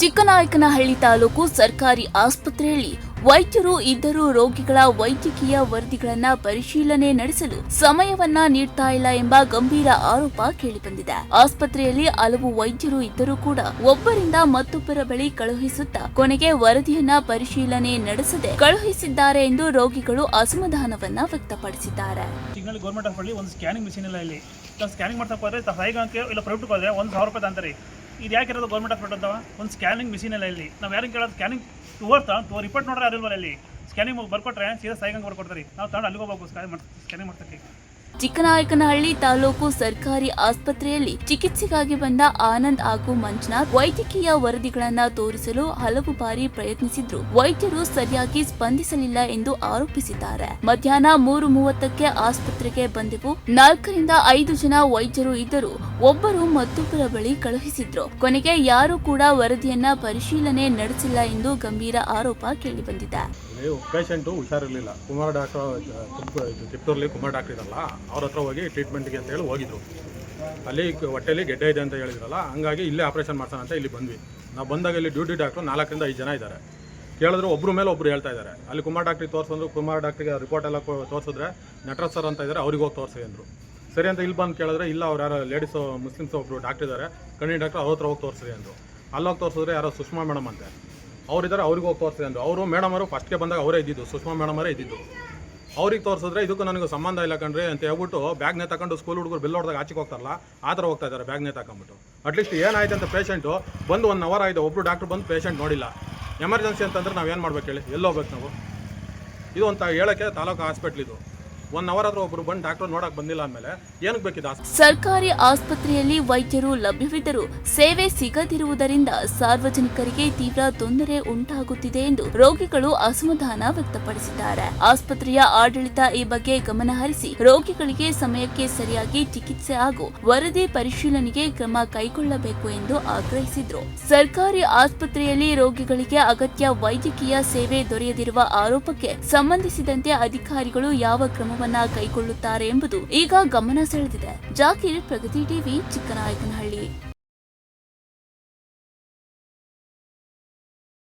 ಚಿಕ್ಕನಾಯಕನಹಳ್ಳಿ ತಾಲೂಕು ಸರ್ಕಾರಿ ಆಸ್ಪತ್ರೆಯಲ್ಲಿ ವೈದ್ಯರು ಇದ್ದರೂ ರೋಗಿಗಳ ವೈದ್ಯಕೀಯ ವರದಿಗಳನ್ನು ಪರಿಶೀಲನೆ ನಡೆಸಲು ಸಮಯವನ್ನ ನೀಡ್ತಾ ಇಲ್ಲ ಎಂಬ ಗಂಭೀರ ಆರೋಪ ಕೇಳಿಬಂದಿದೆ. ಆಸ್ಪತ್ರೆಯಲ್ಲಿ ಹಲವು ವೈದ್ಯರು ಇದ್ದರೂ ಕೂಡ ಒಬ್ಬರಿಂದ ಮತ್ತೊಬ್ಬರ ಬಳಿ ಕಳುಹಿಸುತ್ತಾ ಕೊನೆಗೆ ವರದಿಯನ್ನ ಪರಿಶೀಲನೆ ನಡೆಸದೆ ಕಳುಹಿಸಿದ್ದಾರೆ ಎಂದು ರೋಗಿಗಳು ಅಸಮಾಧಾನವನ್ನ ವ್ಯಕ್ತಪಡಿಸಿದ್ದಾರೆ. ಗೌರ್ಮೆಂಟ್ ಹಾಸ್ಪಿಟಲ್ ಒಂದು ಸ್ಕ್ಯಾನಿಂಗ್ ಮಿಷಿನ್ ಇಲ್ಲ. ಇಲ್ಲಿ ಸ್ಕ್ಯಾನಿಂಗ್ ಮಾಡ್ತಾ ಹೋದ್ರೆ ಸಾಯಿಗಾಂಕೆ ಇಲ್ಲ ಪ್ರೈವೇಟ್ ಹೋದ್ರೆ 1,000 ರೂಪಾಯಿ ಅಂತಾರೆ. ಇದು ಯಾಕೆ ಇರೋದು ಗೌರ್ಮೆಂಟ್ ಹಾಸ್ಪಿಟಲ್ ಅಂತ ಒಂದು ಸ್ಕ್ಯಾನಿಂಗ್ ಮಿಷಿನ್ ಇಲ್ಲ. ಇಲ್ಲಿ ನಾವು ಯಾರು ಕೇಳೋದು ಸ್ಕ್ಯಾನಿಂಗ್ ರಿಪೋರ್ಟ್ ನೋಡ್ರೆ ಅರಿಲ್ವಲ್ಲ. ಇಲ್ಲಿ ಸ್ಕ್ಯಾನಿಂಗ್ ಬರ್ಕೊಟ್ರೆ ಸೀದಾ ಸಾಯಿಗಾಂಗೆ ಬರ್ಕೊಡ್ತಾರೆ. ನಾವು ತಗೊಂಡು ಅಲ್ಲಿಗೆ ಹೋಗ್ಬೇಕು ಸ್ಕ್ಯಾನಿಂಗ್ ಮಾಡ್ಸಕ್ಕೆ. ಚಿಕ್ಕನಾಯಕನಹಳ್ಳಿ ತಾಲೂಕು ಸರ್ಕಾರಿ ಆಸ್ಪತ್ರೆಯಲ್ಲಿ ಚಿಕಿತ್ಸೆಗಾಗಿ ಬಂದ ಆನಂದ್ ಹಾಗೂ ಮಂಜುನಾಥ್ ವೈದ್ಯಕೀಯ ವರದಿಗಳನ್ನು ತೋರಿಸಲು ಹಲವು ಬಾರಿ ಪ್ರಯತ್ನಿಸಿದ್ರು ವೈದ್ಯರು ಸರಿಯಾಗಿ ಸ್ಪಂದಿಸಲಿಲ್ಲ ಎಂದು ಆರೋಪಿಸಿದ್ದಾರೆ. ಮಧ್ಯಾಹ್ನ 3:30ಕ್ಕೆ ಆಸ್ಪತ್ರೆಗೆ ಬಂದೆವು. 4 ರಿಂದ 5 ಜನ ವೈದ್ಯರು ಇದ್ದರು. ಒಬ್ಬರು ಮತ್ತೊಬ್ಬರ ಬಳಿ ಕಳುಹಿಸಿದ್ರು. ಕೊನೆಗೆ ಯಾರು ಕೂಡ ವರದಿಯನ್ನ ಪರಿಶೀಲನೆ ನಡೆಸಿಲ್ಲ ಎಂದು ಗಂಭೀರ ಆರೋಪ ಕೇಳಿಬಂದಿದೆ. ಪೇಷಂಟು ಹುಷಾರಿರಲಿಲ್ಲ. ಕುಮಾರ್ ಡಾಕ್ಟರ್ ತಿಪ್ಟೂರಲ್ಲಿ ಕುಮಾರ್ ಡಾಕ್ಟರ್ ಇರಲ್ಲ, ಅವ್ರ ಹತ್ರ ಹೋಗಿ ಟ್ರೀಟ್ಮೆಂಟ್ಗೆ ಅಂತ ಹೇಳಿ ಹೋಗಿದ್ರು. ಅಲ್ಲಿ ಹೊಟ್ಟೆಯಲ್ಲಿ ಗೆಡ್ಡೆ ಇದೆ ಅಂತ ಹೇಳಿದ್ರಲ್ಲ, ಹಂಗಾಗಿ ಇಲ್ಲೇ ಆಪ್ರೇಷನ್ ಮಾಡ್ಸೋಣ ಅಂತ ಇಲ್ಲಿ ಬಂದ್ವಿ. ನಾವು ಬಂದಾಗ ಇಲ್ಲಿ ಡ್ಯೂಟಿ ಡಾಕ್ಟ್ರು 4 ರಿಂದ 5 ಜನ ಇದ್ದಾರೆ. ಕೇಳಿದ್ರು ಒಬ್ಬರು ಮೇಲೆ ಒಬ್ಬರು ಹೇಳ್ತಾ ಇದ್ದಾರೆ. ಅಲ್ಲಿ ಕುಮಾರ್ ಡಾಕ್ಟ್ರಿಗೆ ತೋರಿಸಿದ್ರು. ಕುಮಾರ್ ಡಾಕ್ಟ್ರಿಗೆ ರಿಪೋರ್ಟ್ ಎಲ್ಲ ತೋರಿಸಿದ್ರೆ ನಟರಾಜ್ ಸರ್ ಅಂತ ಇದ್ದಾರೆ, ಅವ್ರಿಗೆ ಹೋಗಿ ತೋರಿಸಿ ಅಂದರು. ಸರಿ ಅಂತ ಇಲ್ಲಿ ಬಂದು ಕೇಳಿದ್ರೆ ಇಲ್ಲ, ಅವ್ರು ಯಾರೋ ಲೇಡೀಸು ಮುಸ್ಲಿಮ್ಸ್ ಒಬ್ಬರು ಡಾಕ್ಟರ್ ಇದ್ದಾರೆ, ಕಣ್ಣಿನ ಡಾಕ್ಟ್ರು, ಅವ್ರ ಹತ್ರ ಹೋಗಿ ತೋರಿಸ್ರಿ ಅಂದರು. ಅಲ್ಲೋಗಿ ತೋರಿಸಿದ್ರೆ ಯಾರೋ ಸುಷ್ಮಾ ಮೇಡಮ್ ಅಂತೆ ಅವರಿದ್ದಾರೆ, ಅವ್ರಿಗೆ ಹೋಗಿ ತೋರಿಸ್ರಿ ಅಂದರು. ಅವರು ಮೇಡಮ್ ಅವರು ಫಸ್ಟ್ಗೆ ಬಂದಾಗ ಅವರೇ ಇದ್ದಿದ್ದು, ಸುಷ್ಮಾ ಮೇಡಮ್ ಅವರೇ ಇದ್ದಿದ್ದು. ಅವ್ರಿಗೆ ತೋರಿಸಿದ್ರೆ ಇದಕ್ಕೂ ನನಗೆ ಸಂಬಂಧ ಇಲ್ಲ ಕಣ್ರಿ ಅಂತ ಹೇಳ್ಬಿಟ್ಟು ಬ್ಯಾಗ್ನೇ ತಗೊಂಡು ಸ್ಕೂಲ್ ಹುಡುಗರು ಬಿಲ್ ಹೊಡೆದಾಗ ಆಚೆಗೆ ಹೋಗ್ತಾರಲ್ಲ, ಆ ಥರ ಹೋಗ್ತಾ ಇದ್ದಾರೆ ಬ್ಯಾಗ್ನೇ ತಗೊಂಡ್ಬಿಟ್ಟು. ಅಟ್ಲೀಸ್ಟ್ ಏನಾಯ್ತು ಅಂತ ಪೇಷಂಟು ಬಂದು 1 ಅವರ್ ಆಯಿತು, ಒಬ್ಬರು ಡಾಕ್ಟ್ರು ಬಂದು ಪೇಷಂಟ್ ನೋಡಿಲ್ಲ. ಎಮರ್ಜೆನ್ಸಿ ಅಂತಂದ್ರೆ ನಾವು ಏನು ಮಾಡ್ಬೇಕು ಹೇಳಿ, ಎಲ್ಲಿ ಹೋಗ್ಬೇಕು ನಾವು? ಇದು ಅಂತ ಹೇಳೋಕ್ಕೆ ತಾಲೂಕು ಹಾಸ್ಪಿಟ್ಲ್ ಇದು. 1 ಅವರ್ ಆದರೂ ಒಬ್ಬರು ಬಂದು ಡಾಕ್ಟರ್ ನೋಡಕ್ಕೆ ಬಂದಿಲ್ಲ ಅಂದಮೇಲೆ ಏನಕ್ಕೆ ಬೇಕಿದೆ? ಸರ್ಕಾರಿ ಆಸ್ಪತ್ರೆಯಲ್ಲಿ ವೈದ್ಯರು ಲಭ್ಯವಿದ್ದರೂ ಸೇವೆ ಸಿಗದಿರುವುದರಿಂದ ಸಾರ್ವಜನಿಕರಿಗೆ ತೀವ್ರ ತೊಂದರೆ ಉಂಟಾಗುತ್ತಿದೆ ಎಂದು ರೋಗಿಗಳು ಅಸಮಾಧಾನ ವ್ಯಕ್ತಪಡಿಸಿದ್ದಾರೆ. ಆಸ್ಪತ್ರೆಯ ಆಡಳಿತ ಈ ಬಗ್ಗೆ ಗಮನ ಹರಿಸಿ ರೋಗಿಗಳಿಗೆ ಸಮಯಕ್ಕೆ ಸರಿಯಾಗಿ ಚಿಕಿತ್ಸೆ ಹಾಗೂ ವರದಿ ಪರಿಶೀಲನೆಗೆ ಕ್ರಮ ಕೈಗೊಳ್ಳಬೇಕು ಎಂದು ಆಗ್ರಹಿಸಿದರು. ಸರ್ಕಾರಿ ಆಸ್ಪತ್ರೆಯಲ್ಲಿ ರೋಗಿಗಳಿಗೆ ಅಗತ್ಯ ವೈದ್ಯಕೀಯ ಸೇವೆ ದೊರೆಯದಿರುವ ಆರೋಪಕ್ಕೆ ಸಂಬಂಧಿಸಿದಂತೆ ಅಧಿಕಾರಿಗಳು ಯಾವ ಕ್ರಮ ಕೈಗೊಳ್ಳುತ್ತಾರೆ ಎಂಬುದು ಈಗ ಗಮನ ಸೆಳೆದಿದೆ. ಜಾಕೀರ್, ಪ್ರಗತಿ ಟಿವಿ, ಚಿಕ್ಕನಾಯಕನಹಳ್ಳಿ.